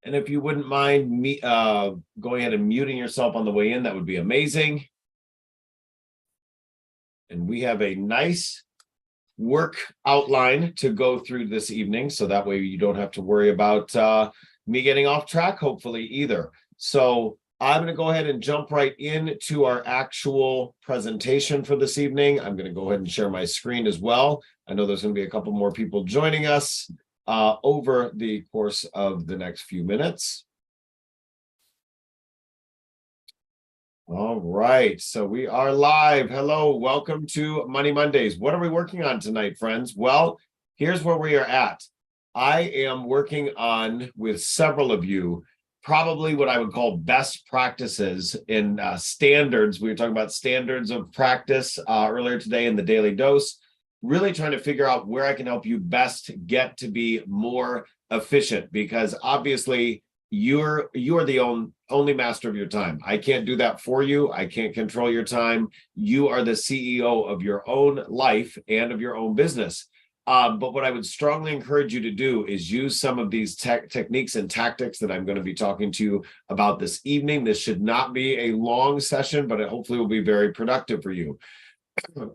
And if you wouldn't mind me going ahead and muting yourself on the way in, that would be amazing. And we have a nice work outline to go through this evening, so that way you don't have to worry about me getting off track, hopefully, either. So I'm going to go ahead and jump right into our actual presentation for this evening. I'm going to go ahead and share my screen as well. I know there's going to be a couple more people joining us over the course of the next few minutes. All right, so we are live. Hello, welcome to Money Mondays. What are we working on tonight, friends? Well, here's where we are at. I am working on, with several of you, probably what I would call best practices in standards. We were talking about standards of practice earlier today in the Daily Dose, really trying to figure out where I can help you best get to be more efficient, because obviously you're the only master of your time. I can't do that for you. I can't control your time. You are the CEO of your own life and of your own business. But what I would strongly encourage you to do is use some of these techniques and tactics that I'm going to be talking to you about this evening. This should not be a long session, but it hopefully will be very productive for you.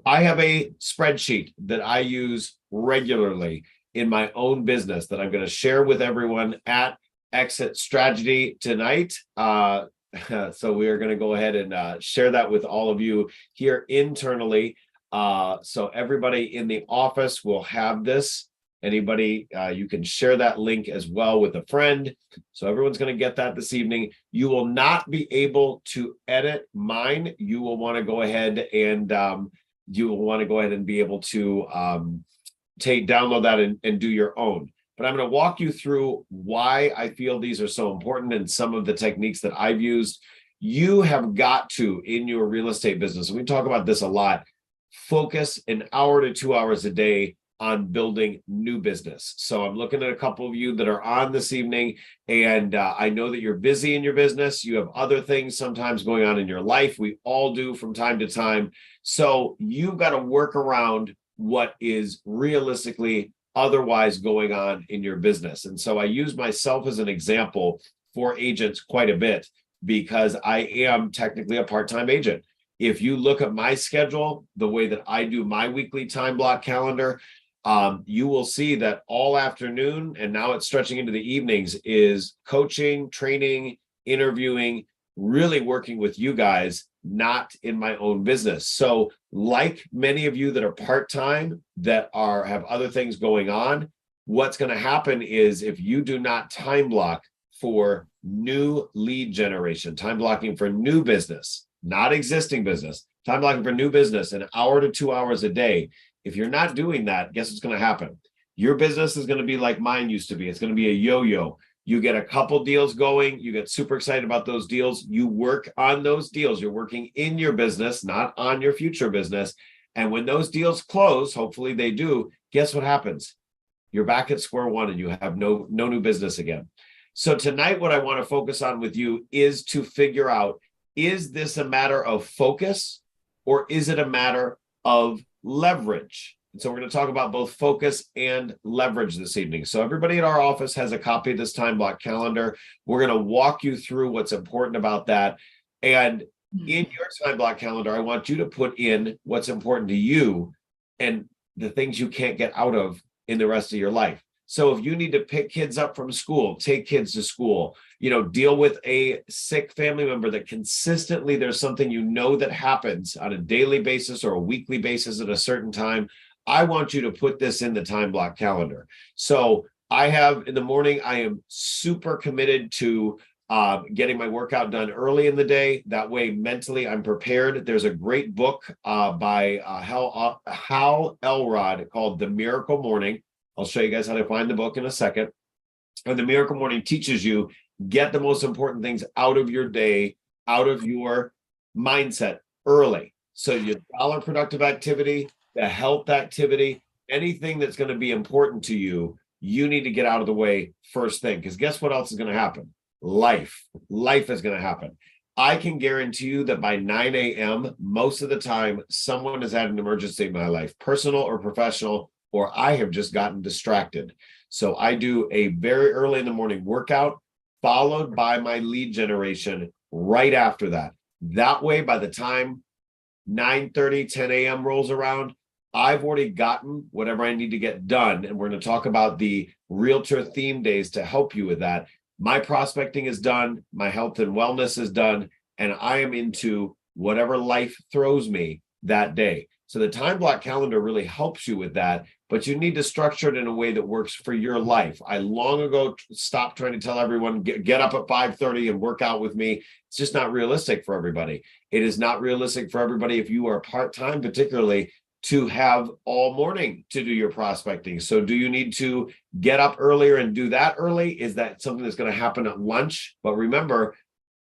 I have a spreadsheet that I use regularly in my own business that I'm going to share with everyone at Exit Strategy tonight. So we are going to go ahead and share that with all of you here internally. So everybody in the office will have this. Anybody, you can share that link as well with a friend. So everyone's going to get that this evening. You will not be able to edit mine. You will want to go ahead and be able to download that and do your own. But I'm going to walk you through why I feel these are so important and some of the techniques that I've used. You have got to, in your real estate business, and we talk about this a lot, focus an hour to 2 hours a day on building new business. So I'm looking at a couple of you that are on this evening, and I know that you're busy in your business. You have other things sometimes going on in your life. We all do from time to time. So you've got to work around what is realistically otherwise going on in your business. And so I use myself as an example for agents quite a bit, because I am technically a part-time agent. If you look at my schedule, the way that I do my weekly time block calendar, you will see that all afternoon, and now it's stretching into the evenings, is coaching, training, interviewing, really working with you guys, not in my own business. So like many of you that are part-time, that have other things going on, what's going to happen is, if you do not time block for new lead generation, time blocking for new business, not existing business, time blocking for new business, an hour to 2 hours a day, if you're not doing that, guess what's going to happen? Your business is going to be like mine used to be. It's going to be a yo-yo. You get a couple deals going, you get super excited about those deals, you work on those deals, you're working in your business, not on your future business. And when those deals close, hopefully they do, guess what happens? You're back at square one and you have no new business again. So tonight, what I want to focus on with you is to figure out, is this a matter of focus or is it a matter of leverage? And so we're going to talk about both focus and leverage this evening. So everybody at our office has a copy of this time block calendar. We're going to walk you through what's important about that. And in your time block calendar, I want you to put in what's important to you and the things you can't get out of in the rest of your life. So if you need to pick kids up from school, take kids to school, deal with a sick family member that consistently there's something that happens on a daily basis or a weekly basis at a certain time, I want you to put this in the time block calendar. So I have in the morning, I am super committed to getting my workout done early in the day. That way, mentally, I'm prepared. There's a great book by Hal Elrod called The Miracle Morning. I'll show you guys how to find the book in a second. And The Miracle Morning teaches you, get the most important things out of your day, out of your mindset early. So your dollar productive activity, the health activity, anything that's going to be important to you, you need to get out of the way first thing. Because guess what else is going to happen? Life is going to happen. I can guarantee you that by 9 a.m., most of the time, someone has had an emergency in my life, personal or professional, or I have just gotten distracted. So I do a very early in the morning workout. followed by my lead generation right after that. That way, by the time 9:30, 10 a.m. rolls around, I've already gotten whatever I need to get done. And we're going to talk about the Realtor theme days to help you with that. My prospecting is done, my health and wellness is done, and I am into whatever life throws me that day. So the time block calendar really helps you with that, but you need to structure it in a way that works for your life. I long ago stopped trying to tell everyone, get up at 5:30 and work out with me. It's just not realistic for everybody. It is not realistic for everybody if you are part-time, particularly, to have all morning to do your prospecting. So do you need to get up earlier and do that early? Is that something that's going to happen at lunch? But remember,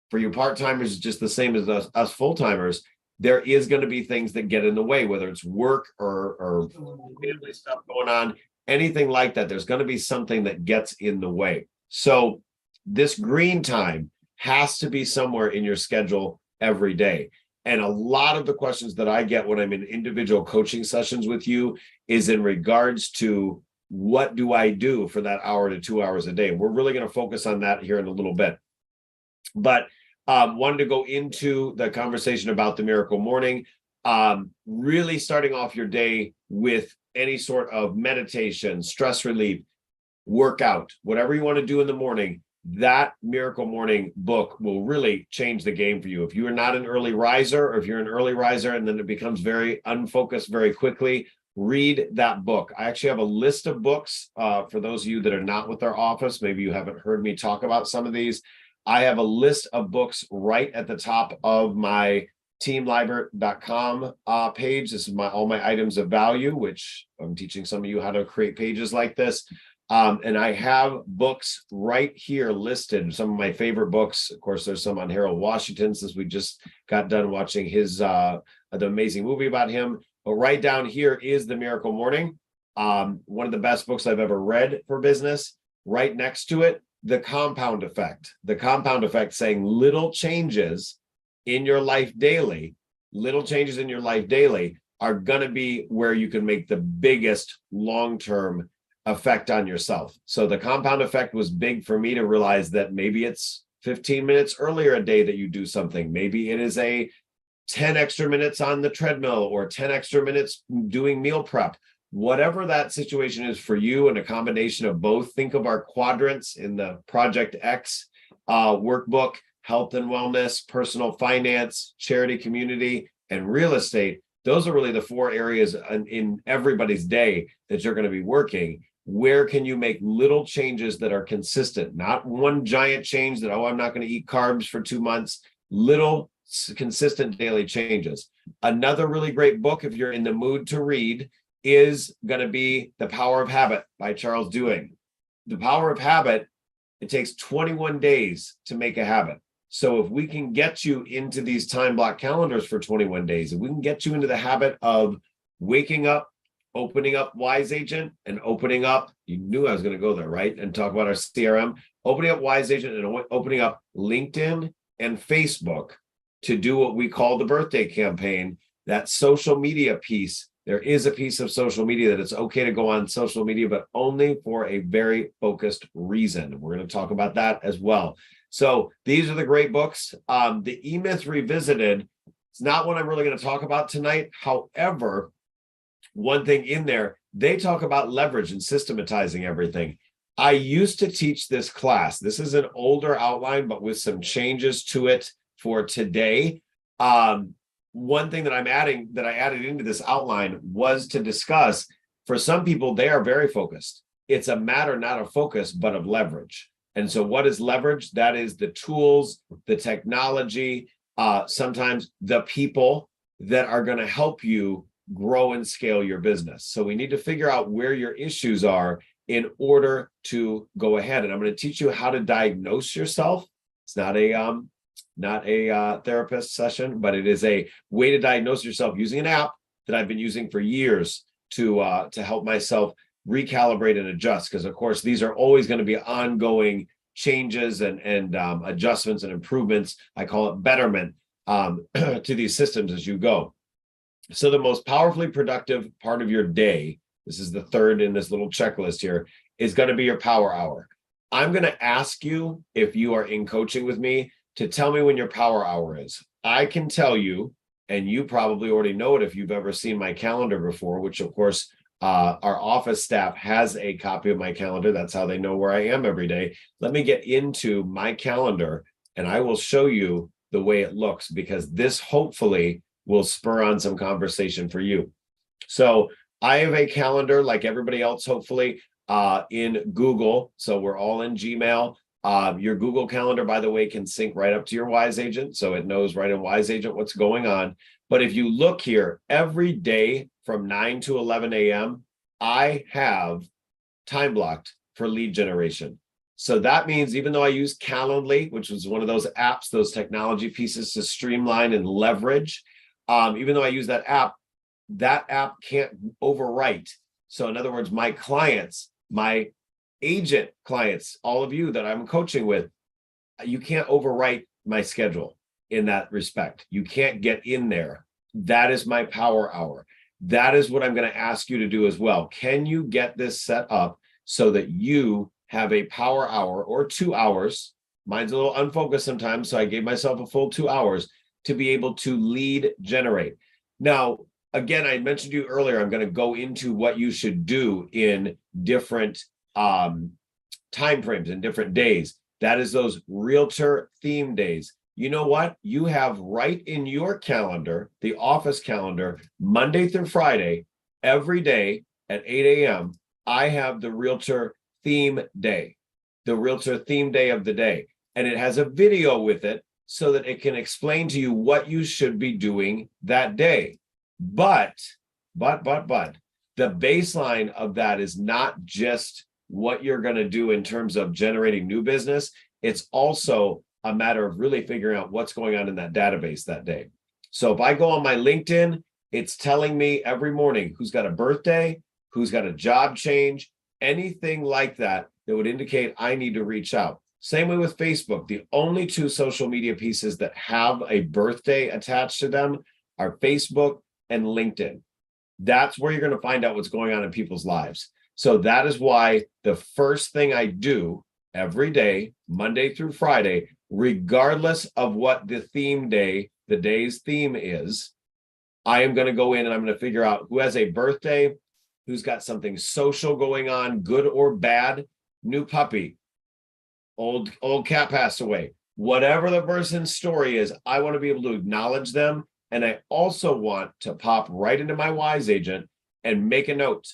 for you part-timers, just the same as us full-timers, there is going to be things that get in the way, whether it's work or family stuff going on, anything like that. There's going to be something that gets in the way. So this green time has to be somewhere in your schedule every day. And a lot of the questions that I get when I'm in individual coaching sessions with you is in regards to what do I do for that hour to 2 hours a day? We're really going to focus on that here in a little bit. But wanted to go into the conversation about the miracle morning, really starting off your day with any sort of meditation, stress relief, workout, whatever you want to do in the morning. That Miracle Morning book will really change the game for you. If you are not an early riser, or if you're an early riser and then it becomes very unfocused very quickly, read that book. I actually have a list of books for those of you that are not with our office. Maybe you haven't heard me talk about some of these. I have a list of books right at the top of my teamlibert.com page. This is all my items of value, which I'm teaching some of you how to create pages like this. And I have books right here listed, some of my favorite books. Of course, there's some on Harold Washington, since we just got done watching his the amazing movie about him. But right down here is The Miracle Morning, one of the best books I've ever read for business. Right next to it, The Compound Effect. The Compound Effect, saying little changes in your life daily, are going to be where you can make the biggest long-term effect on yourself. So the compound effect was big for me to realize that maybe it's 15 minutes earlier a day that you do something. Maybe it is a 10 extra minutes on the treadmill, or 10 extra minutes doing meal prep. Whatever that situation is for you, and a combination of both. Think of our quadrants in the Project X workbook: health and wellness, personal finance, charity, community, and real estate. Those are really the 4 areas in everybody's day that you're going to be working. Where can you make little changes that are consistent? Not one giant change that, I'm not going to eat carbs for 2 months. Little consistent daily changes. Another really great book, if you're in the mood to read, is going to be The Power of Habit by Charles Duhigg. The Power of Habit, it takes 21 days to make a habit. So if we can get you into these time block calendars for 21 days, if we can get you into the habit of waking up, opening up Wise Agent, and opening up, you knew I was going to go there, right? And talk about our CRM, opening up Wise Agent and opening up LinkedIn and Facebook to do what we call the birthday campaign, that social media piece. There is a piece of social media that it's okay to go on social media, but only for a very focused reason. We're going to talk about that as well. So these are the great books. The E-Myth Revisited, it's not what I'm really going to talk about tonight. However, one thing in there, they talk about leverage and systematizing everything. I used to teach this class. This is an older outline, but with some changes to it for today. One thing that I added into this outline was to discuss, for some people, they are very focused. It's a matter not of focus, but of leverage. And so what is leverage? That is the tools, the technology, sometimes the people that are going to help you grow and scale your business. So we need to figure out where your issues are in order to go ahead. And I'm going to teach you how to diagnose yourself. It's not a therapist session, but it is a way to diagnose yourself using an app that I've been using for years to help myself recalibrate and adjust. Because of course, these are always going to be ongoing changes and adjustments and improvements. I call it betterment to these systems as you go. So the most powerfully productive part of your day, this is the third in this little checklist here, is going to be your power hour. I'm going to ask you, if you are in coaching with me, to tell me when your power hour is. I can tell you, and you probably already know it if you've ever seen my calendar before, which of course, our office staff has a copy of my calendar. That's how they know where I am every day. Let me get into my calendar and I will show you the way it looks, because this hopefully will spur on some conversation for you. So I have a calendar like everybody else, hopefully, in Google. So we're all in Gmail. Your Google Calendar, by the way, can sync right up to your Wise Agent. So it knows right in Wise Agent what's going on. But if you look here, every day from 9 to 11 a.m., I have time blocked for lead generation. So that means even though I use Calendly, which was one of those apps, those technology pieces to streamline and leverage, even though I use that app can't overwrite. So in other words, my clients, my agent clients, all of you that I'm coaching with, you can't overwrite my schedule in that respect. You can't get in there. That is my power hour. That is what I'm going to ask you to do as well. Can you get this set up so that you have a power hour or 2 hours? Mine's a little unfocused sometimes, so I gave myself a full 2 hours to be able to lead generate. Now, again, I mentioned to you earlier, I'm going to go into what you should do in different time frames and different days. That is those realtor theme days. You know what? You have right in your calendar, the office calendar, Monday through Friday, every day at 8 a.m., I have the realtor theme day, the realtor theme day of the day. And it has a video with it so that it can explain to you what you should be doing that day. But the baseline of that is not just what you're going to do in terms of generating new business. It's also a matter of really figuring out what's going on in that database that day. So if I go on my LinkedIn, it's telling me every morning who's got a birthday, who's got a job change, anything like that that would indicate I need to reach out. Same way with Facebook. The only 2 social media pieces that have a birthday attached to them are Facebook and LinkedIn. That's where you're going to find out what's going on in people's lives. So that is why the first thing I do every day, Monday through Friday, regardless of what the theme day, the day's theme is, I am going to go in and I'm going to figure out who has a birthday, who's got something social going on, good or bad, new puppy, old cat passed away, whatever the person's story is, I want to be able to acknowledge them. And I also want to pop right into my Wise Agent and make a note.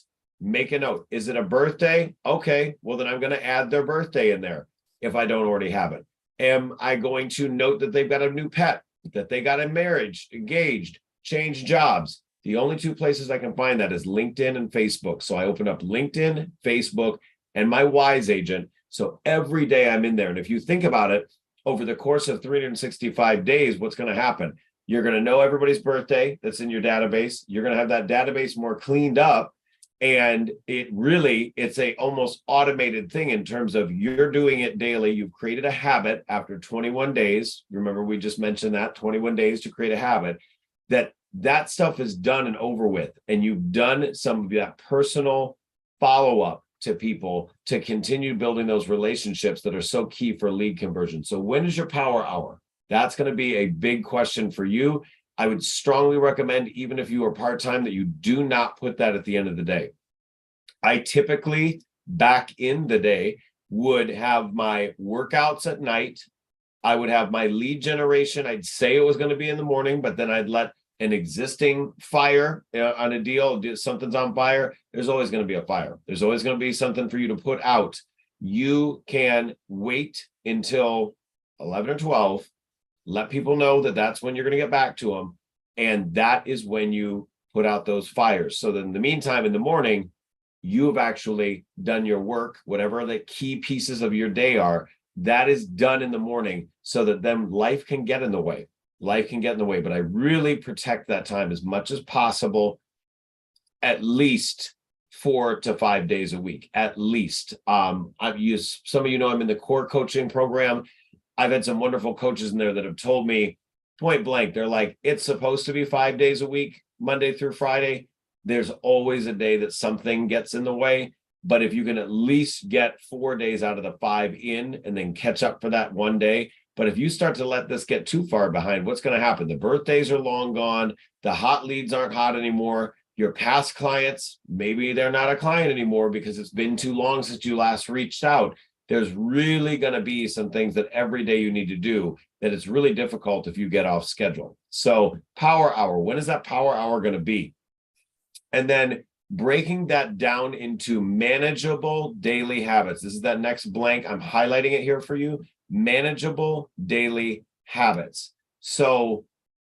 Make a note. Is it a birthday? Okay, well, then I'm going to add their birthday in there if I don't already have it. Am I going to note that they've got a new pet, that they got a marriage, engaged, changed jobs? The only 2 places I can find that is LinkedIn and Facebook. So I open up LinkedIn, Facebook, and my Wise Agent. So every day I'm in there. And if you think about it, over the course of 365 days, what's going to happen? You're going to know everybody's birthday that's in your database. You're going to have that database more cleaned up. And it's a almost automated thing in terms of you're doing it daily. You've created a habit after 21 days. Remember, we just mentioned that 21 days to create a habit, that stuff is done and over with. And you've done some of that personal follow-up to people to continue building those relationships that are so key for lead conversion. So when is your power hour? That's going to be a big question for you. I would strongly recommend, even if you are part-time, that you do not put that at the end of the day. I typically, back in the day, would have my workouts at night. I would have my lead generation. I'd say it was going to be in the morning, but then I'd let an existing fire on a deal, something's on fire. There's always going to be a fire. There's always going to be something for you to put out. You can wait until 11 or 12. Let people know that that's when you're going to get back to them. And that is when you put out those fires. So that in the meantime, in the morning, you have actually done your work, whatever the key pieces of your day are, that is done in the morning so that then life can get in the way. Life can get in the way, but I really protect that time as much as possible, at least 4 to 5 days a week, at least. I've used, some of you know, I'm in the core coaching program. I've had some wonderful coaches in there that have told me point blank, they're like, it's supposed to be 5 days a week, Monday through Friday. There's always a day that something gets in the way. But if you can at least get 4 days out of the 5 in and then catch up for that 1 day. But if you start to let this get too far behind, what's going to happen? The birthdays are long gone. The hot leads aren't hot anymore. Your past clients, maybe they're not a client anymore because it's been too long since you last reached out. There's really going to be some things that every day you need to do that it's really difficult if you get off schedule. So power hour, when is that power hour going to be? And then breaking that down into manageable daily habits. This is that next blank. I'm highlighting it here for you. Manageable daily habits. So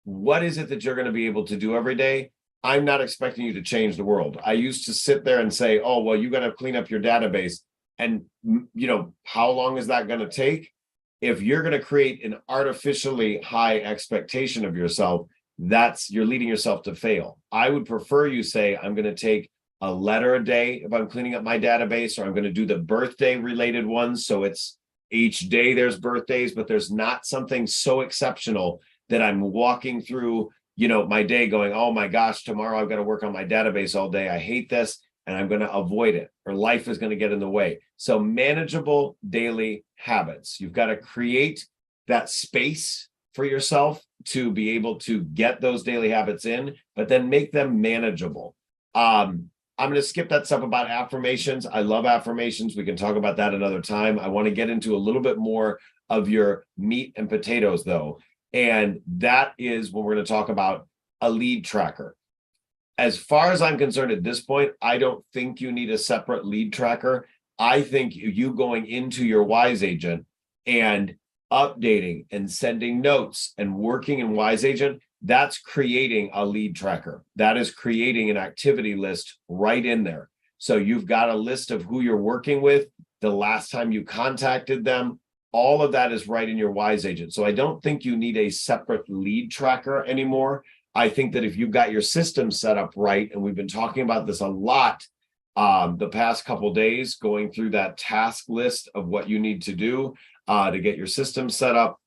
what is it that you're going to be able to do every day? I'm not expecting you to change the world. I used to sit there and say, oh, well, you got to clean up your database. And, how long is that going to take? If you're going to create an artificially high expectation of yourself, you're leading yourself to fail. I would prefer you say, I'm going to take a letter a day if I'm cleaning up my database, or I'm going to do the birthday related ones. So it's each day there's birthdays, but there's not something so exceptional that I'm walking through, my day going, oh my gosh, tomorrow I've got to work on my database all day. I hate this and I'm going to avoid it, or life is going to get in the way. So manageable daily habits. You've got to create that space for yourself to be able to get those daily habits in, but then make them manageable. I'm going to skip that stuff about affirmations. I love affirmations. We can talk about that another time. I want to get into a little bit more of your meat and potatoes, though. And that is when we're going to talk about a lead tracker. As far as I'm concerned at this point, I don't think you need a separate lead tracker. I think you going into your Wise Agent and updating and sending notes and working in Wise Agent, that's creating a lead tracker. That is creating an activity list right in there. So you've got a list of who you're working with, the last time you contacted them, all of that is right in your Wise Agent. So I don't think you need a separate lead tracker anymore. I think that if you've got your system set up right, and we've been talking about this a lot the past couple of days, going through that task list of what you need to do to get your system set up,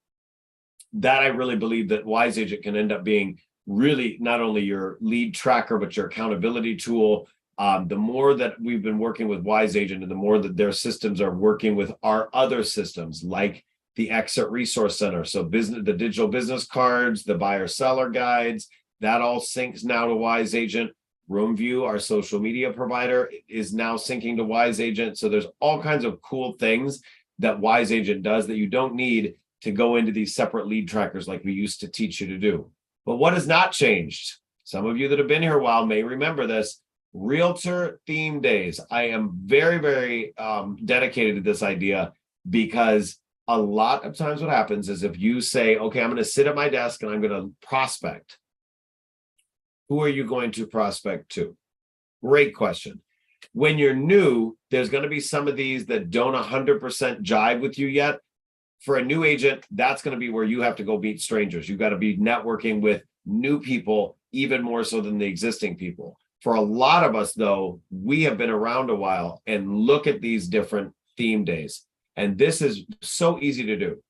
that I really believe that Wise Agent can end up being really not only your lead tracker, but your accountability tool. The more that we've been working with Wise Agent and the more that their systems are working with our other systems, like the Exit Resource Center. So the digital business cards, the buyer seller guides, that all syncs now to Wise Agent. RoomView, our social media provider, is now syncing to Wise Agent. So there's all kinds of cool things that Wise Agent does that you don't need to go into these separate lead trackers like we used to teach you to do. But what has not changed? Some of you that have been here a while may remember this. Realtor theme days. I am very, very dedicated to this idea, because a lot of times what happens is if you say, okay, I'm going to sit at my desk and I'm going to prospect. Who are you going to prospect to? Great question. When you're new, there's going to be some of these that don't 100% jive with you yet. For a new agent, that's going to be where you have to go meet strangers. You've got to be networking with new people, even more so than the existing people. For a lot of us, though, we have been around a while and look at these different theme days. And this is so easy to do.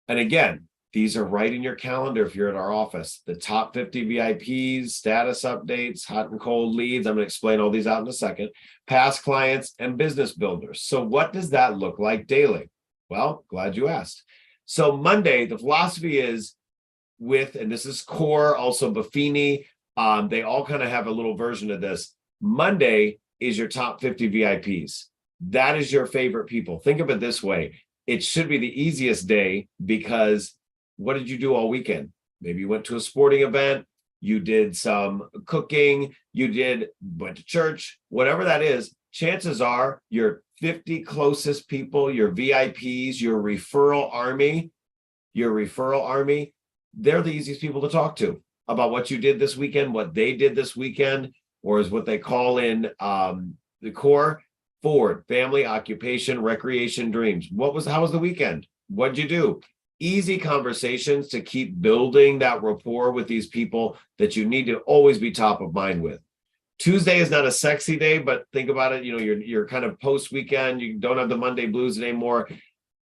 And again, these are right in your calendar if you're at our office. The top 50 VIPs, status updates, hot and cold leads. I'm going to explain all these out in a second. Past clients and business builders. So what does that look like daily? Well, glad you asked. So Monday, the philosophy is and this is Core, also Buffini. They all kind of have a little version of this. Monday is your top 50 VIPs. That is your favorite people. Think of it this way. It should be the easiest day, because what did you do all weekend? Maybe you went to a sporting event, you did some cooking, went to church, whatever that is. Chances are your 50 closest people, your VIPs, your referral army, they're the easiest people to talk to about what you did this weekend, what they did this weekend, or is what they call in the Core, Forward, family, occupation, recreation, dreams. How was the weekend? What'd you do? Easy conversations to keep building that rapport with these people that you need to always be top of mind with. Tuesday is not a sexy day, but think about it. You're kind of post weekend. You don't have the Monday blues anymore.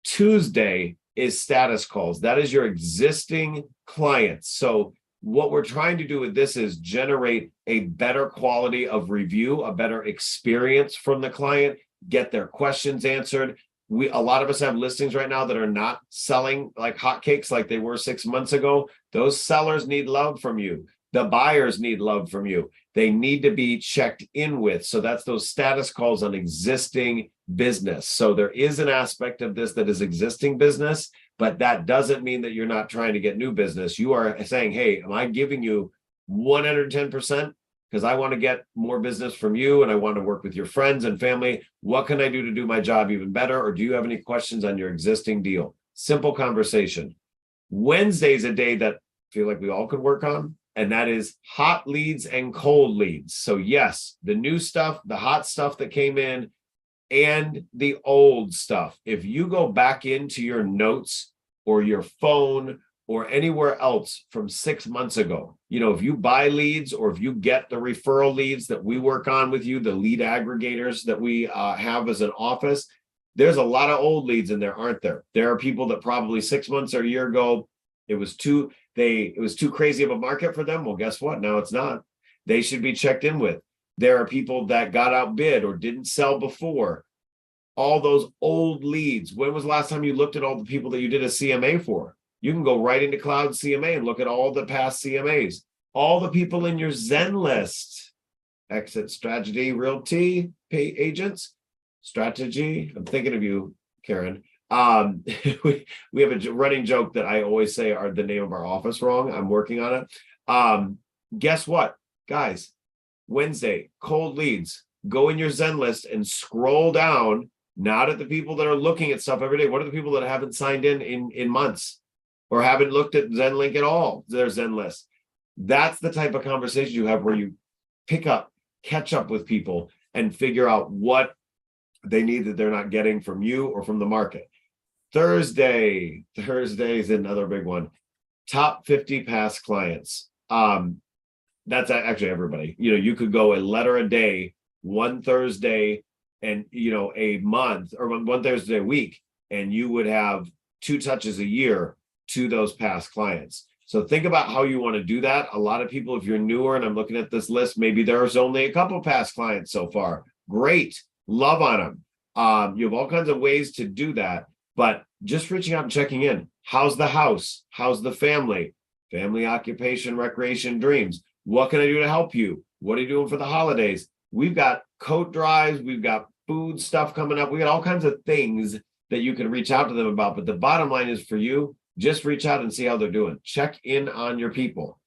Tuesday is status calls. That is your existing clients. So what we're trying to do with this is generate a better quality of review, a better experience from the client, get their questions answered. A lot of us have listings right now that are not selling like hotcakes like they were 6 months ago. Those sellers need love from you. The buyers need love from you. They need to be checked in with. So that's those status calls on existing business. So there is an aspect of this that is existing business, but that doesn't mean that you're not trying to get new business. You are saying, hey, am I giving you 110%? Because I want to get more business from you and I want to work with your friends and family. What can I do to do my job even better? Or do you have any questions on your existing deal? Simple conversation. Wednesday is a day that I feel like we all could work on, and that is hot leads and cold leads. So yes, the new stuff, the hot stuff that came in, and the old stuff. If you go back into your notes or your phone or anywhere else from 6 months ago, if you buy leads or if you get the referral leads that we work on with you, the lead aggregators that we have as an office, there's a lot of old leads in there, aren't there? There are people that probably 6 months or a year ago, it was too crazy of a market for them. Well, guess what? Now it's not. They should be checked in with. There are people that got outbid or didn't sell before. All those old leads. When was the last time you looked at all the people that you did a CMA for? You can go right into Cloud CMA and look at all the past CMAs. All the people in your Zen list. Exit Strategy Realty agents. Strategy. I'm thinking of you, Karen. We have a running joke that I always say are the name of our office wrong. I'm working on it. Guess what, guys? Wednesday, cold leads. Go in your Zen list and scroll down, not at the people that are looking at stuff every day. What are the people that haven't signed in months or haven't looked at ZenLink at all, their Zen list? That's the type of conversation you have where you catch up with people and figure out what they need that they're not getting from you or from the market. Thursday is another big one. Top 50 past clients. That's actually everybody. You could go a letter a day, one Thursday, and a month, or one Thursday a week, and you would have 2 touches a year to those past clients. So think about how you want to do that. A lot of people, if you're newer, and I'm looking at this list, maybe there's only a couple past clients so far. Great, love on them. You have all kinds of ways to do that, but just reaching out and checking in. How's the house? How's the family? Family, occupation, recreation, dreams. What can I do to help you? What are you doing for the holidays? We've got coat drives. We've got food stuff coming up. We got all kinds of things that you can reach out to them about. But the bottom line is for you, just reach out and see how they're doing. Check in on your people.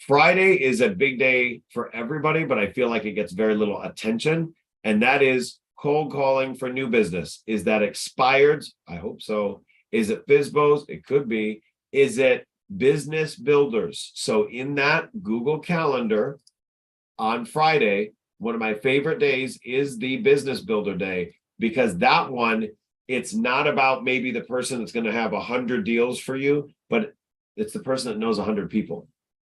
Friday is a big day for everybody, but I feel like it gets very little attention. And that is cold calling for new business. Is that expired? I hope so. Is it FSBOs? It could be. Is it business builders? So in that Google Calendar on Friday, one of my favorite days is the business builder day, because that one, it's not about maybe the person that's going to have 100 deals for you, but it's the person that knows 100 people.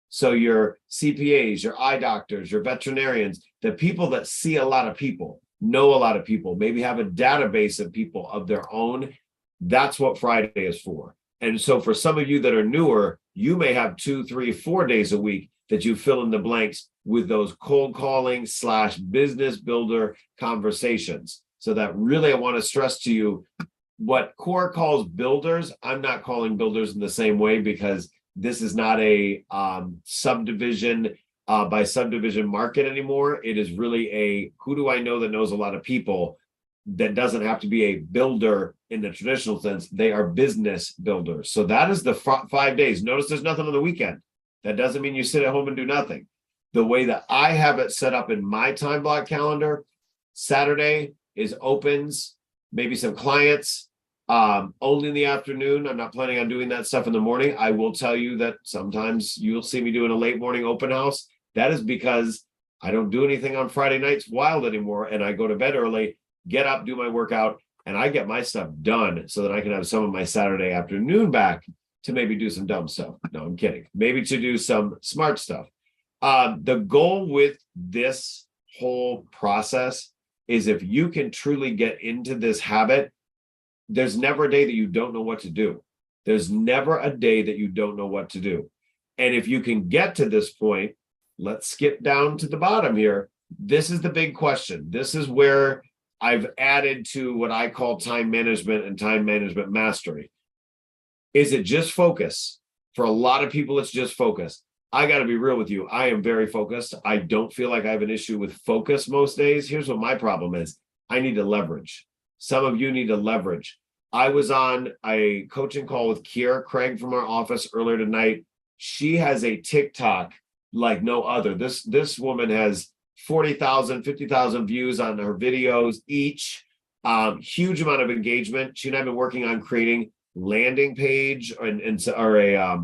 So your CPAs, your eye doctors, your veterinarians, the people that see a lot of people, know a lot of people, maybe have a database of people of their own. That's what Friday is for. And so for some of you that are newer, you may have 2, 3, 4 days a week that you fill in the blanks with those cold calling / business builder conversations. So that really, I want to stress to you, what Core calls builders, I'm not calling builders in the same way, because this is not a subdivision by subdivision market anymore. It is really a, who do I know that knows a lot of people, that doesn't have to be a builder in the traditional sense. They are business builders. So that is the 5 days. Notice there's nothing on the weekend. That doesn't mean you sit at home and do nothing. The way that I have it set up in my time block calendar, Saturday is opens, maybe some clients, only in the afternoon. I'm not planning on doing that stuff in the morning. I will tell you that sometimes you'll see me doing a late morning open house. That is because I don't do anything on Friday nights wild anymore, and I go to bed early, get up, do my workout, and I get my stuff done so that I can have some of my Saturday afternoon back to maybe do some dumb stuff. No, I'm kidding. Maybe to do some smart stuff. The goal with this whole process is, if you can truly get into this habit, there's never a day that you don't know what to do. There's never a day that you don't know what to do. And if you can get to this point, let's skip down to the bottom here. This is the big question. This is where I've added to what I call time management and time management mastery. Is it just focus? For a lot of people, it's just focus. I got to be real with you. I am very focused. I don't feel like I have an issue with focus most days. Here's what my problem is. I need to leverage. Some of you need to leverage. I was on a coaching call with Kiera Craig from our office earlier tonight. She has a TikTok like no other. This woman has 40,000, 50,000 views on her videos each. Huge amount of engagement. She and I have been working on creating landing page or a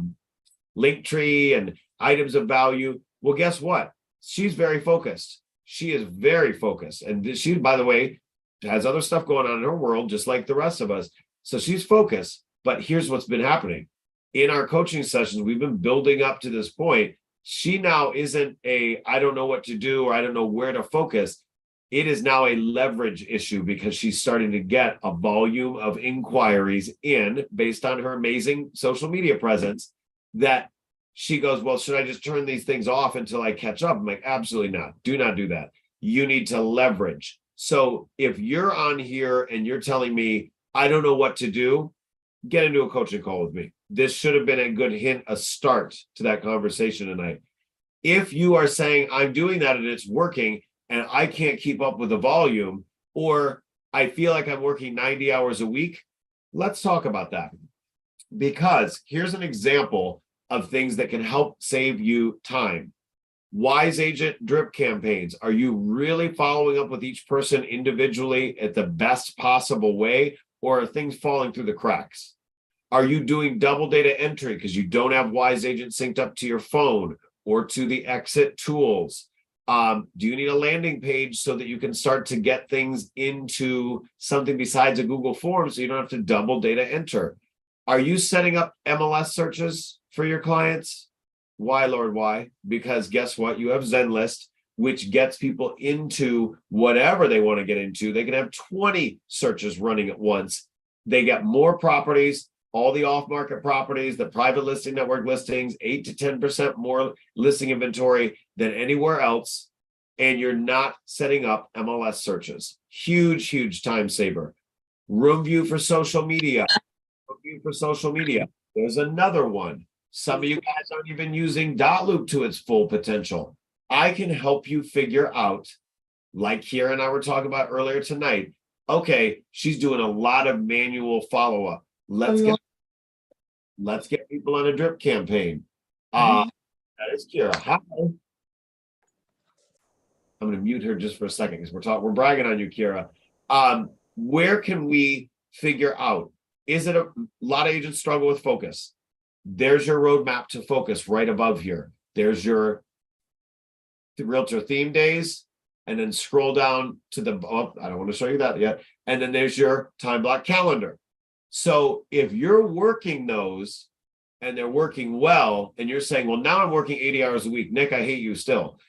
link tree and items of value. Well, guess what? She's very focused. She is very focused. And she, by the way, has other stuff going on in her world, just like the rest of us. So she's focused. But here's what's been happening. In our coaching sessions, we've been building up to this point. She now isn't I don't know what to do, or I don't know where to focus. It is now a leverage issue because she's starting to get a volume of inquiries in based on her amazing social media presence that she goes, well, should I just turn these things off until I catch up? I'm like, absolutely not. Do not do that. You need to leverage. So if you're on here and you're telling me, I don't know what to do, get into a coaching call with me. This should have been a good hint, a start to that conversation tonight. If you are saying, I'm doing that and it's working and I can't keep up with the volume, or I feel like I'm working 90 hours a week, let's talk about that. Because here's an example of things that can help save you time. Wise agent drip campaigns. Are you really following up with each person individually at the best possible way, or are things falling through the cracks? Are you doing double data entry because you don't have Wise Agent synced up to your phone or to the exit tools? Do you need a landing page so that you can start to get things into something besides a Google form so you don't have to double data enter? Are you setting up MLS searches for your clients? Why, Lord, why? Because guess what? You have ZenList, which gets people into whatever they want to get into. They can have 20 searches running at once. They get more properties, all the off-market properties, the private listing network listings, 8 to 10% more listing inventory than anywhere else. And you're not setting up MLS searches. Huge, huge time saver. Room view for social media. Room view for social media. There's another one. Some of you guys aren't even using Dotloop to its full potential. I can help you figure out, like Kiera and I were talking about earlier tonight. Okay, she's doing a lot of manual follow-up. Let's get people on a drip campaign. That is Kiera. Hi. I'm going to mute her just for a second because we're bragging on you, Kiera. Where can we figure out? Is it a lot of agents struggle with focus? There's your roadmap to focus right above here. There's your Realtor theme days, and then scroll down to the, I don't want to show you that yet. And then there's your time block calendar. So if you're working those and they're working well, and you're saying, well, now I'm working 80 hours a week, Nick, I hate you still.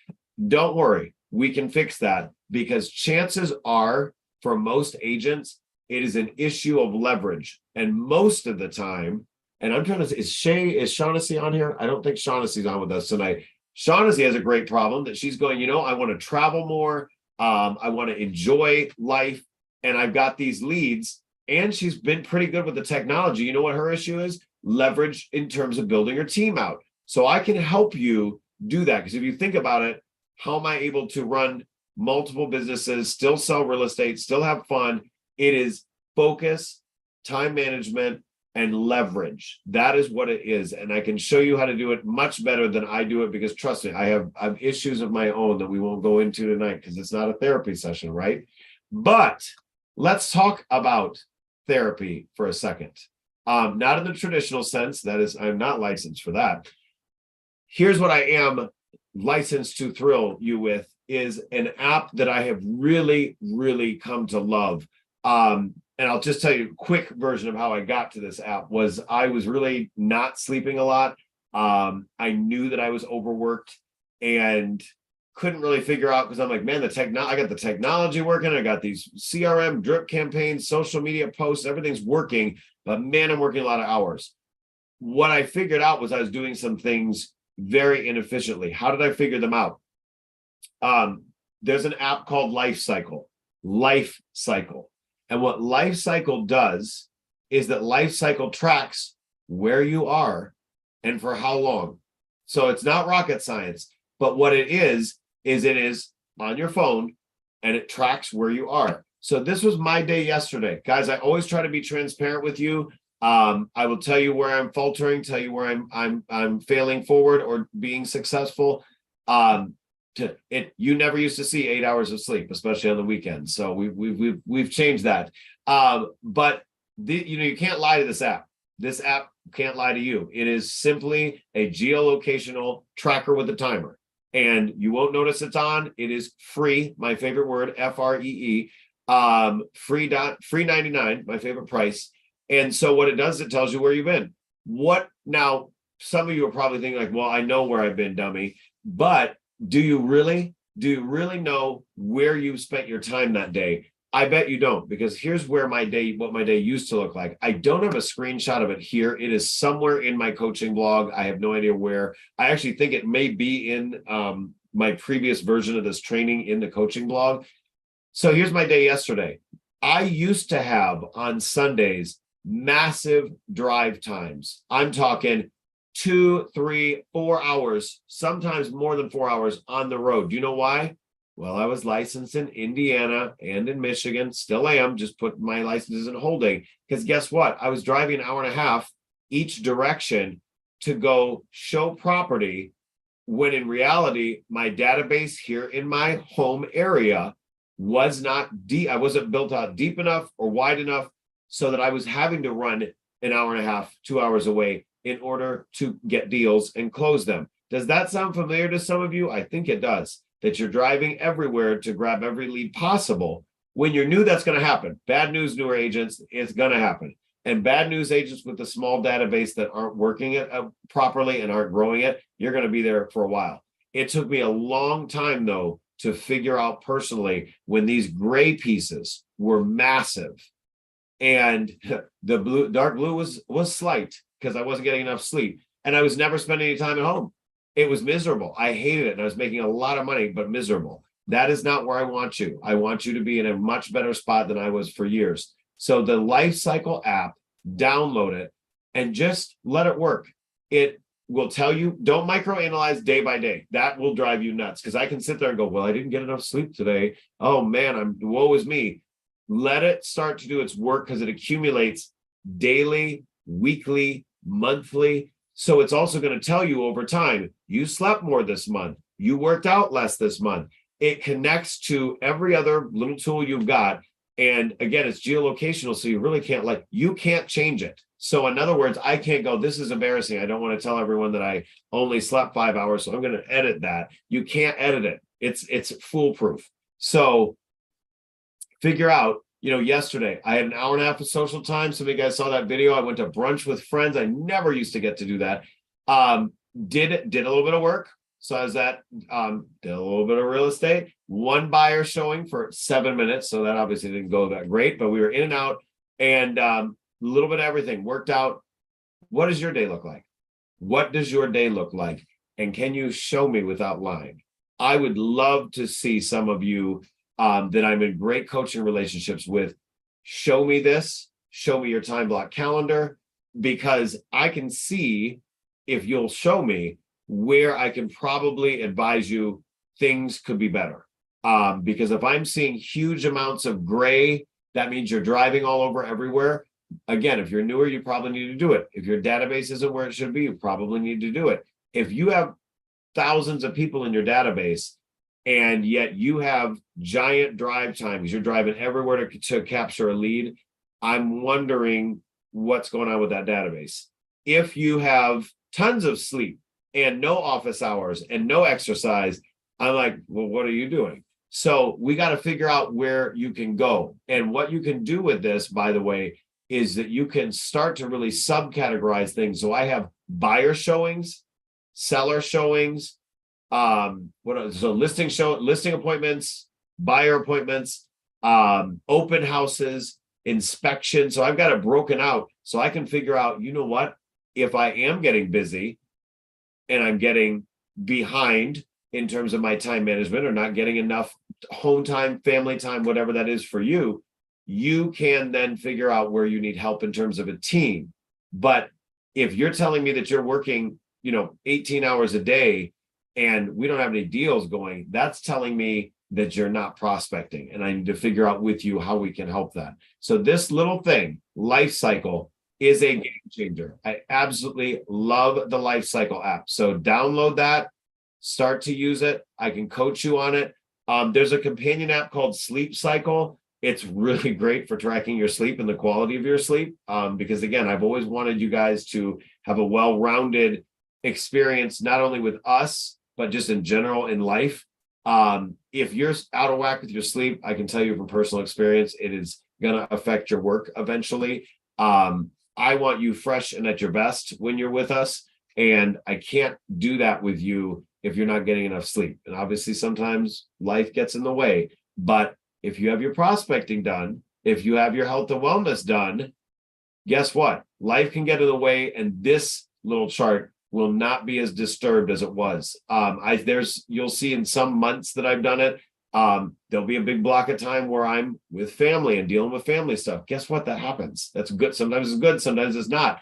Don't worry, we can fix that, because chances are for most agents, it is an issue of leverage. And most of the time, and I'm trying to say, is Shaughnessy on here? I don't think Shaughnessy's on with us tonight. Shaughnessy has a great problem that she's going, I want to travel more. I want to enjoy life. And I've got these leads, and she's been pretty good with the technology. You know what her issue is? Leverage in terms of building her team out. So I can help you do that. Because if you think about it, how am I able to run multiple businesses, still sell real estate, still have fun? It is focus, time management, and leverage. That is what it is. And I can show you how to do it much better than I do it, because trust me, I have issues of my own that we won't go into tonight because it's not a therapy session, right? But let's talk about therapy for a second. Not in the traditional sense, that is, I'm not licensed for that. Here's what I am licensed to thrill you with, is an app that I have really, really come to love. And I'll just tell you a quick version of how I got to this app. Was I was really not sleeping a lot. I knew that I was overworked and couldn't really figure out, because I'm like, man, I got the technology working. I got these CRM drip campaigns, social media posts, everything's working, but man, I'm working a lot of hours. what I figured out was I was doing some things very inefficiently. How did I figure them out? There's an app called Life Cycle. And what Life Cycle does is that Life Cycle tracks where you are and for how long. So it's not rocket science, but what it is it is on your phone and it tracks where you are. So this was my day yesterday. Guys, I always try to be transparent with you. I will tell you where I'm faltering, tell you where I'm failing forward or being successful. You never used to see 8 hours of sleep, especially on the weekends. So we've changed that. But you can't lie to this app. This app can't lie to you. It is simply a geolocational tracker with a timer, and you won't notice it's on. It is free. My favorite word, FREE. Free 99, my favorite price. And so what it does, it tells you where you've been. What now? Some of you are probably thinking like, well, I know where I've been, dummy. But do you really know where you've spent your time that day? I bet you don't, because here's where what my day used to look like. I don't have a screenshot of it here. It is somewhere in my coaching blog. I have no idea where. I actually think it may be in my previous version of this training in the coaching blog. So here's my day yesterday. I used to have on Sundays massive drive times. I'm talking 2, 3, 4 hours, sometimes more than 4 hours on the road. Do you know why? Well, I was licensed in Indiana and in Michigan, still am, just put my licenses in holding. Because guess what? I was driving an hour and a half each direction to go show property, when in reality, my database here in my home area was not deep. I wasn't built out deep enough or wide enough so that I was having to run an hour and a half, 2 hours away in order to get deals and close them. Does that sound familiar to some of you? I think it does. That you're driving everywhere to grab every lead possible. When you're new, that's going to happen. Bad news, newer agents, it's going to happen. And bad news agents with a small database that aren't working it properly and aren't growing it, you're going to be there for a while. It took me a long time, though, to figure out personally when these gray pieces were massive and the dark blue was slight because I wasn't getting enough sleep and I was never spending any time at home. It was miserable. I hated it. And I was making a lot of money, but miserable. That is not where I want you. I want you to be in a much better spot than I was for years. So the Life Cycle app, download it and just let it work. It will tell you, don't microanalyze day by day. That will drive you nuts because I can sit there and go, well, I didn't get enough sleep today. Oh man, woe is me. Let it start to do its work because it accumulates daily, weekly, monthly. So it's also going to tell you over time, you slept more this month. You worked out less this month. It connects to every other little tool you've got. And again, it's geolocational. So you really can't you can't change it. So in other words, I can't go, this is embarrassing. I don't want to tell everyone that I only slept 5 hours. So I'm going to edit that. You can't edit it. It's foolproof. So figure out, yesterday I had an hour and a half of social time. Some of you guys saw that video. I went to brunch with friends. I never used to get to do that. Did a little bit of work. So I was did a little bit of real estate, one buyer showing for 7 minutes. So that obviously didn't go that great, but we were in and out and a little bit of everything worked out. What does your day look like? What does your day look like? And can you show me without lying? I would love to see some of you that I'm in great coaching relationships with. Show me this, show me your time block calendar, because I can see if you'll show me where I can probably advise you things could be better. Because if I'm seeing huge amounts of gray, that means you're driving all over everywhere. Again, if you're newer, you probably need to do it. If your database isn't where it should be, you probably need to do it. If you have thousands of people in your database and yet you have giant drive times, you're driving everywhere to capture a lead, I'm wondering what's going on with that database. If you have tons of sleep and no office hours and no exercise, I'm like, well, what are you doing? So we got to figure out where you can go. And what you can do with this, by the way, is that you can start to really subcategorize things. So I have buyer showings, seller showings, listing appointments, buyer appointments, open houses, inspections. So I've got it broken out so I can figure out, you know what? if I am getting busy and I'm getting behind in terms of my time management or not getting enough home time, family time, whatever that is for you, you can then figure out where you need help in terms of a team. But if you're telling me that you're working, 18 hours a day and we don't have any deals going, that's telling me that you're not prospecting. And I need to figure out with you how we can help that. So this little thing, life cycle, is a game changer. I absolutely love the life cycle app. So download that, start to use it. I can coach you on it. There's a companion app called Sleep Cycle. It's really great for tracking your sleep and the quality of your sleep. Because again, I've always wanted you guys to have a well-rounded experience, not only with us, but just in general in life. If you're out of whack with your sleep, I can tell you from personal experience, it is going to affect your work eventually. I want you fresh and at your best when you're with us. And I can't do that with you if you're not getting enough sleep. And obviously, sometimes life gets in the way. But if you have your prospecting done, if you have your health and wellness done, guess what? Life can get in the way. And this little chart will not be as disturbed as it was. You'll see in some months that I've done it, there'll be a big block of time where I'm with family and dealing with family stuff. Guess what? That happens. That's good. Sometimes it's good. Sometimes it's not.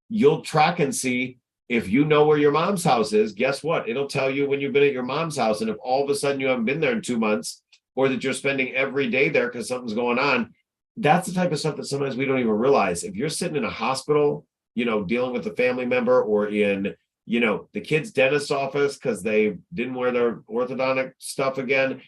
You'll track and see if you know where your mom's house is. Guess what? It'll tell you when you've been at your mom's house. And if all of a sudden you haven't been there in 2 months, or that you're spending every day there because something's going on, that's the type of stuff that sometimes we don't even realize. If you're sitting in a hospital, dealing with a family member, or in, the kid's dentist's office because they didn't wear their orthodontic stuff again,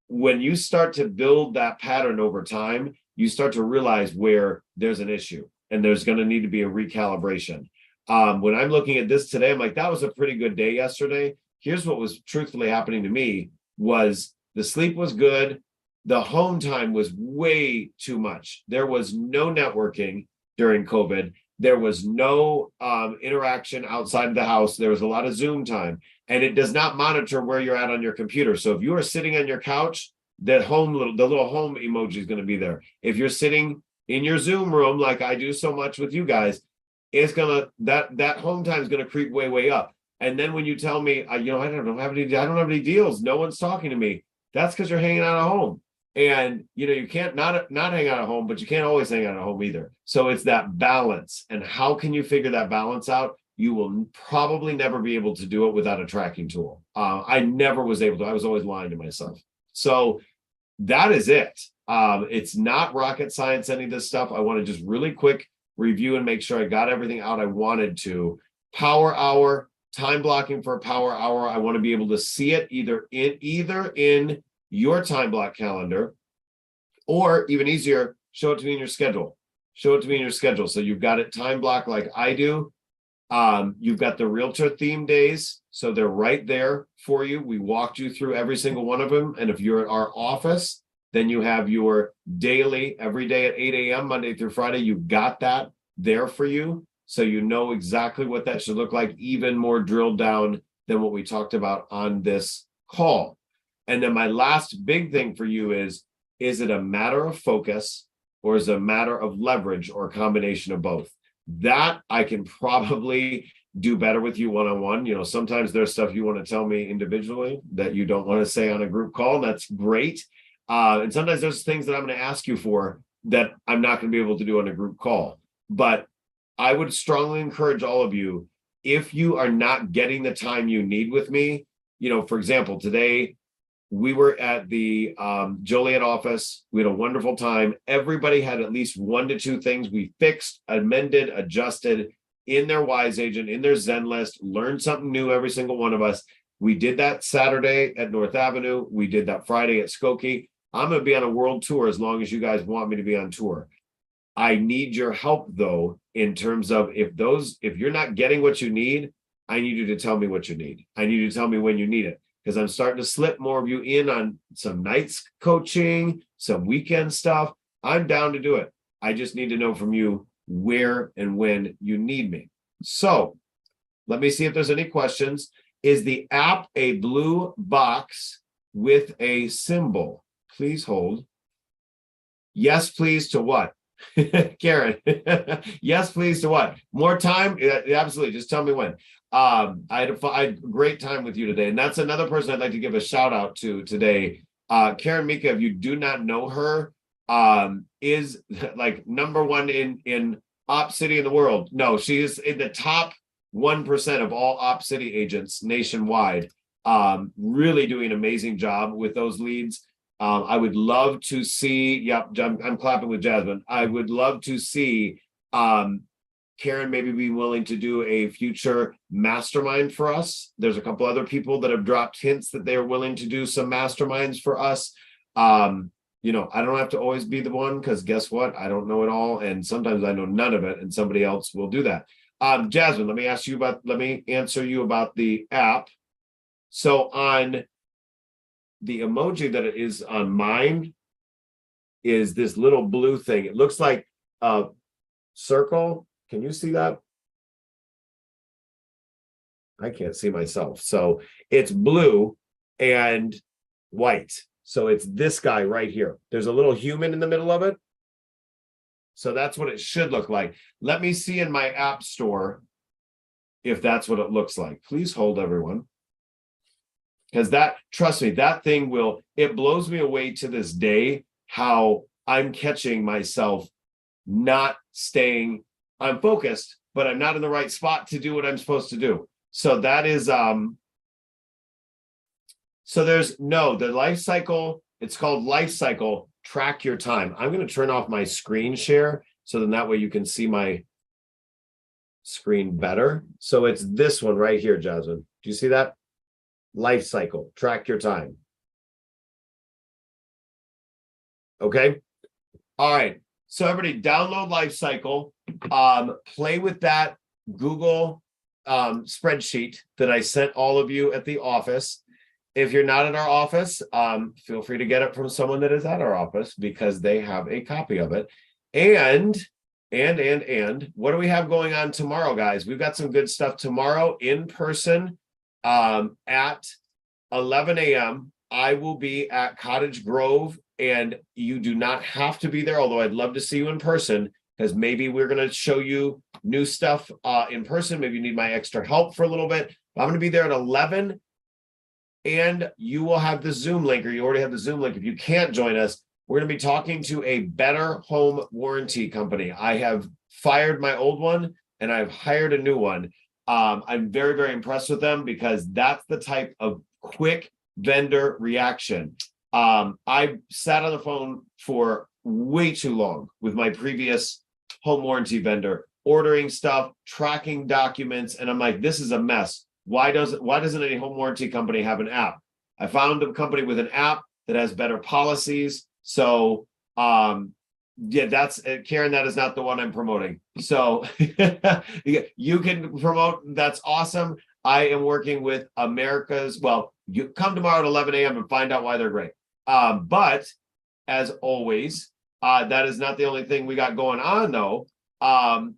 when you start to build that pattern over time, you start to realize where there's an issue and there's going to need to be a recalibration. When I'm looking at this today, I'm like, that was a pretty good day yesterday. Here's what was truthfully happening to me was the sleep was good. The home time was way too much. There was no networking during COVID. There was no interaction outside of the house. There was a lot of Zoom time, and it does not monitor where you're at on your computer. So if you are sitting on your couch, the little home emoji is going to be there. If you're sitting in your Zoom room, like I do so much with you guys, it's gonna that home time is going to creep way up. And then when you tell me, I don't have any deals, no one's talking to me. That's because you're hanging out at home. And you can't not hang out at home, but you can't always hang out at home either. So it's that balance. And how can you figure that balance out? You will probably never be able to do it without a tracking tool. I never was able to. I was always lying to myself. So that is it. It's not rocket science, any of this stuff. I want to just really quick review and make sure I got everything out I wanted to. Power hour, time blocking for a power hour. I want to be able to see it either in your time block calendar, or even easier, show it to me in your schedule. So you've got it time block like I do. You've got the Realtor theme days. So they're right there for you. We walked you through every single one of them. And if you're at our office, then you have your daily, every day at 8 a.m., Monday through Friday. You've got that there for you. So you know exactly what that should look like, even more drilled down than what we talked about on this call. And then my last big thing for you is it a matter of focus, or is it a matter of leverage, or a combination of both? That I can probably do better with you one-on-one. Sometimes there's stuff you want to tell me individually that you don't want to say on a group call. And that's great. And sometimes there's things that I'm going to ask you for that I'm not going to be able to do on a group call. But I would strongly encourage all of you, if you are not getting the time you need with me, for example, today, we were at the Joliet office. We had a wonderful time. Everybody had at least 1 to 2 things we fixed, amended, adjusted in their Wise Agent, in their Zen list, learned something new, every single one of us. We did that Saturday at North Avenue. We did that Friday at Skokie. I'm going to be on a world tour as long as you guys want me to be on tour. I need your help, though, in terms of if you're not getting what you need, I need you to tell me what you need. I need you to tell me when you need it. Because I'm starting to slip more of you in on some nights coaching, some weekend stuff. I'm down to do it. I just need to know from you where and when you need me. So let me see if there's any questions. Is the app a blue box with a symbol? Please hold. Yes, please to what? Karen, yes, please. To what? More time? Yeah, absolutely. Just tell me when. I had a great time with you today, and that's another person I'd like to give a shout out to today. Karen Mika, if you do not know her, is like number one in Op City in the world. No, she is in the top 1% of all Op City agents nationwide. Really doing an amazing job with those leads. I would love to see, yep, I'm clapping with Jasmine. I would love to see Karen maybe be willing to do a future mastermind for us. There's a couple other people that have dropped hints that they're willing to do some masterminds for us. You know, I don't have to always be the one, because guess what? I don't know it all. And sometimes I know none of it, and somebody else will do that. Jasmine, let me answer you about the app. So on the emoji that it is on mine is this little blue thing. It looks like a circle. Can you see that? I can't see myself. So it's blue and white. So it's this guy right here. There's a little human in the middle of it. So that's what it should look like. Let me see in my app store if that's what it looks like. Please hold, everyone. Because that, trust me, that thing will, it blows me away to this day how I'm catching myself not staying, I'm focused, but I'm not in the right spot to do what I'm supposed to do. So that is, so there's the life cycle, it's called life cycle, track your time. I'm going to turn off my screen share so then that way you can see my screen better. So it's this one right here, Jasmine. Do you see that? Life cycle, track your time. Okay. All right. So everybody download life cycle, play with that Google spreadsheet that I sent all of you at the office. If you're not at our office, feel free to get it from someone that is at our office because they have a copy of it. And what do we have going on tomorrow, guys? We've got some good stuff tomorrow in person. At 11 a.m. I will be at Cottage Grove, and you do not have to be there, although I'd love to see you in person, because maybe we're going to show you new stuff in person. Maybe you need my extra help for a little bit. I'm going to be there at 11, and you will have the Zoom link, or you already have the Zoom link. If you can't join us, we're going to be talking to a Better Home Warranty company. I have fired my old one, and I've hired a new one. I'm very, very impressed with them because that's the type of quick vendor reaction. I sat on the phone for way too long with my previous home warranty vendor, ordering stuff, tracking documents, and I'm like, this is a mess. Why doesn't any home warranty company have an app? I found a company with an app that has better policies. So yeah, that's Karen. That is not the one I'm promoting. So you can promote. That's awesome. I am working with America's. Well, you come tomorrow at 11 a.m. and find out why they're great. But as always, that is not the only thing we got going on, though.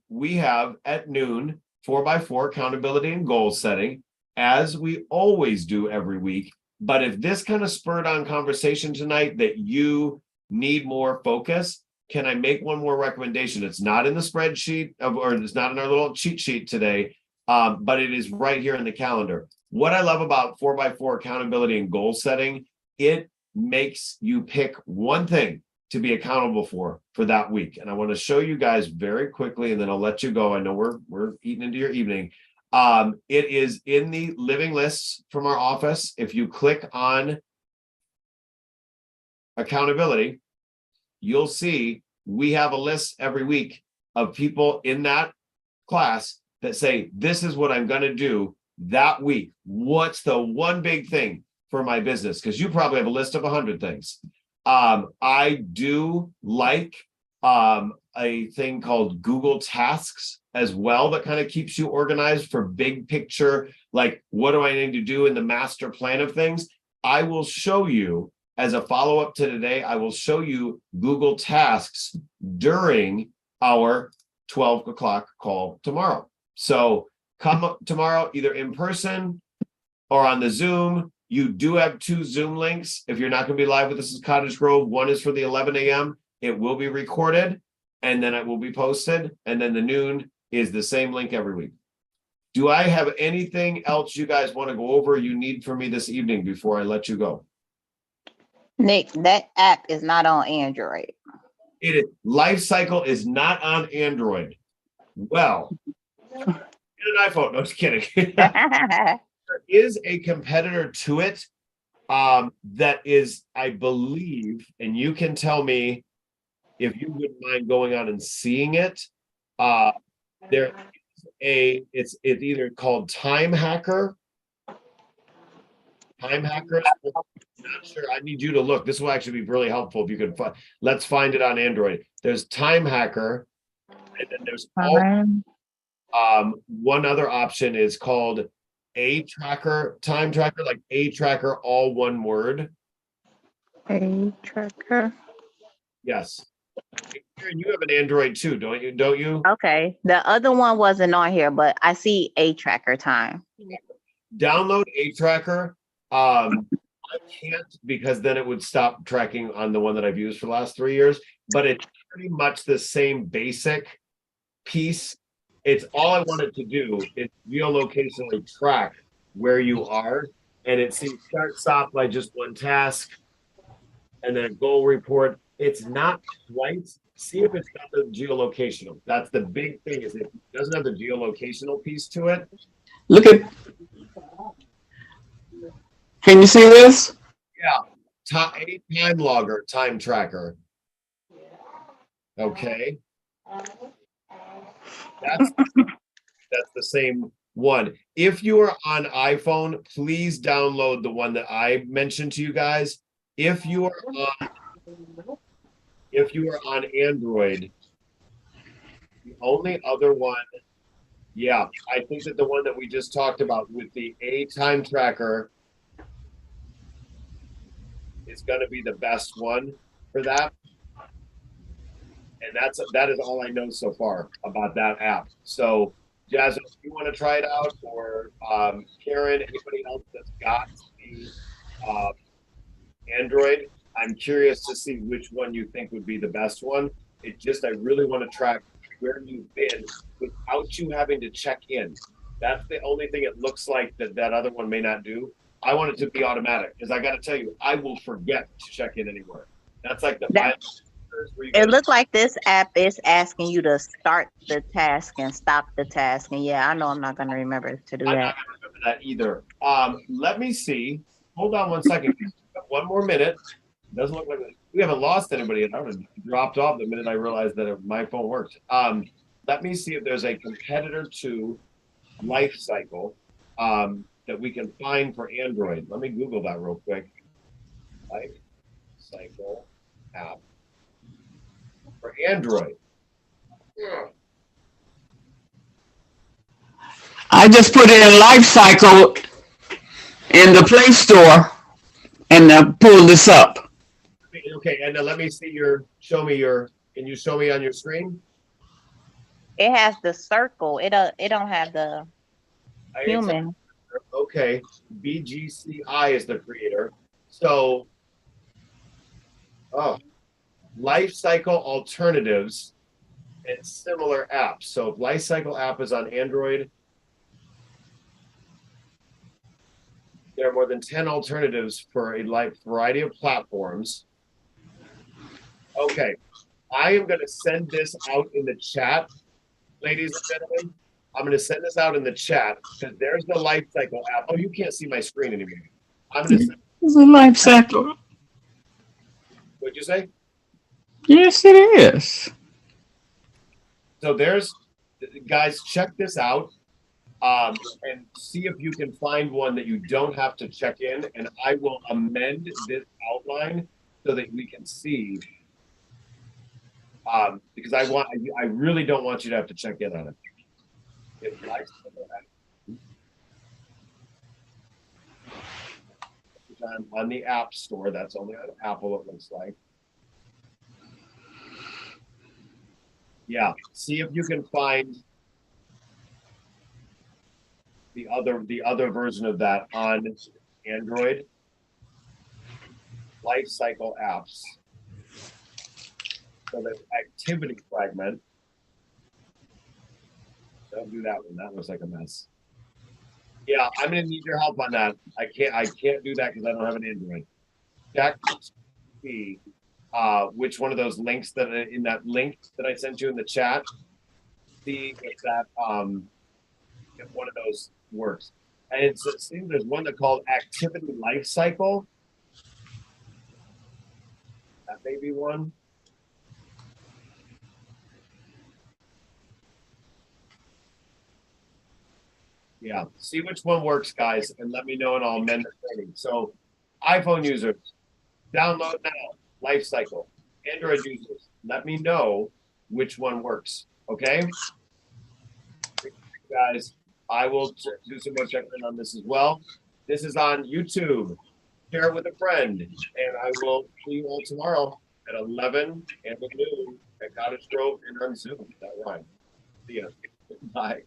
We have at noon 4x4 accountability and goal setting, as we always do every week. But if this kind of spurred on conversation tonight that you need more focus, can I make one more recommendation? It's not in the spreadsheet or it's not in our little cheat sheet today, but it is right here in the calendar. What I love about 4x4 accountability and goal setting, it makes you pick one thing to be accountable for that week. And I want to show you guys very quickly, and then I'll let you go. I know we're eating into your evening. It is in the living lists from our office. If you click on accountability, you'll see we have a list every week of people in that class that say, this is what I'm going to do that week. What's the one big thing for my business? Because you probably have a list of 100 things. I do like a thing called Google Tasks as well that kind of keeps you organized for big picture, like what do I need to do in the master plan of things? I will show you as a follow-up to today, I will show you Google Tasks during our 12 o'clock call tomorrow. So come tomorrow, either in person or on the Zoom. You do have 2 Zoom links. If you're not going to be live with us at Cottage Grove, one is for the 11 a.m. It will be recorded. and then it will be posted. And then the noon is the same link every week. Do I have anything else you guys want to go over you need from me this evening before I let you go? Nick, that app is not on Android. It is. Life Cycle is not on Android. Well, get an iPhone. No, just kidding. There is a competitor to it that is, I believe, and you can tell me if you wouldn't mind going on and seeing it. There is it's either called Time Hacker. Time Hackers. Not sure. I need you to look. This will actually be really helpful if you can find. Let's find it on Android. There's Time Hacker, and then there's one other option is called A Tracker, Time Tracker, like A Tracker, all one word. A Tracker. Yes. Karen, you have an Android too, don't you? Don't you? Okay. The other one wasn't on here, but I see A Tracker Time. Download A Tracker. I can't because then it would stop tracking on the one that I've used for the last 3 years, but it's pretty much the same basic piece. It's all I wanted to do is geolocationally track where you are, and it seems start stop by just one task, and then a goal report. It's not quite. See if it's got the geolocational. That's the big thing. Is it doesn't have the geolocational piece to it. Look at. Can you see this? Yeah, a time logger, time tracker. Okay, that's the same one. If you are on iPhone, please download the one that I mentioned to you guys. If you are on Android, the only other one, yeah, I think that the one that we just talked about with the A time tracker is going to be the best one for that. And that is all I know so far about that app. So, Jasmine, if you want to try it out, or Karen, anybody else that's got the Android, I'm curious to see which one you think would be the best one. I really want to track where you've been without you having to check in. That's the only thing it looks like that other one may not do. I want it to be automatic because I got to tell you, I will forget to check in anywhere. That's like the final. It looks like this app is asking you to start the task and stop the task. And yeah, I know I'm not going to remember to do that. I'm not going to remember that either. Let me see. Hold on one second. One more minute. It doesn't look like we haven't lost anybody. I would have dropped off the minute I realized that my phone worked. Let me see if there's a competitor to Life Cycle that we can find for Android. Let me Google that real quick. Life Cycle app for Android. I just put in Life Cycle in the Play Store and pull this up. Okay, and let me see can you show me on your screen? It has the circle. It don't have the human. Okay, BGCI is the creator. So, Life Cycle alternatives and similar apps. So if Life Cycle app is on Android, there are more than 10 alternatives for a variety of platforms. Okay, I am going to send this out in the chat, ladies and gentlemen. I'm going to send this out in the chat because there's the Life Cycle app. Oh, you can't see my screen anymore. I'm going to send It's a Life Cycle. What'd you say? Yes, it is. So guys, check this out and see if you can find one that you don't have to check in. And I will amend this outline so that we can see. Because I really don't want you to have to check in on it. On the App Store, that's only on Apple, it looks like. Yeah, see if you can find the other version of that on Android. Life Cycle apps. So the activity fragment. Don't do that one. That looks like a mess. Yeah, I'm gonna need your help on that. I can't do that because I don't have an Android. Check see which one of those links that in that link that I sent you in the chat. See if that if one of those works. And it seems there's one that called activity life cycle. That may be one. Yeah, see which one works, guys, and let me know, and I'll amend the training. So, iPhone users, download now. Life cycle. Android users, let me know which one works. Okay, guys, I will do some more checking on this as well. This is on YouTube. Share it with a friend, and I will see you all tomorrow at 11 and at noon at Cottage Grove and on Zoom. That rhyme. See ya. Bye.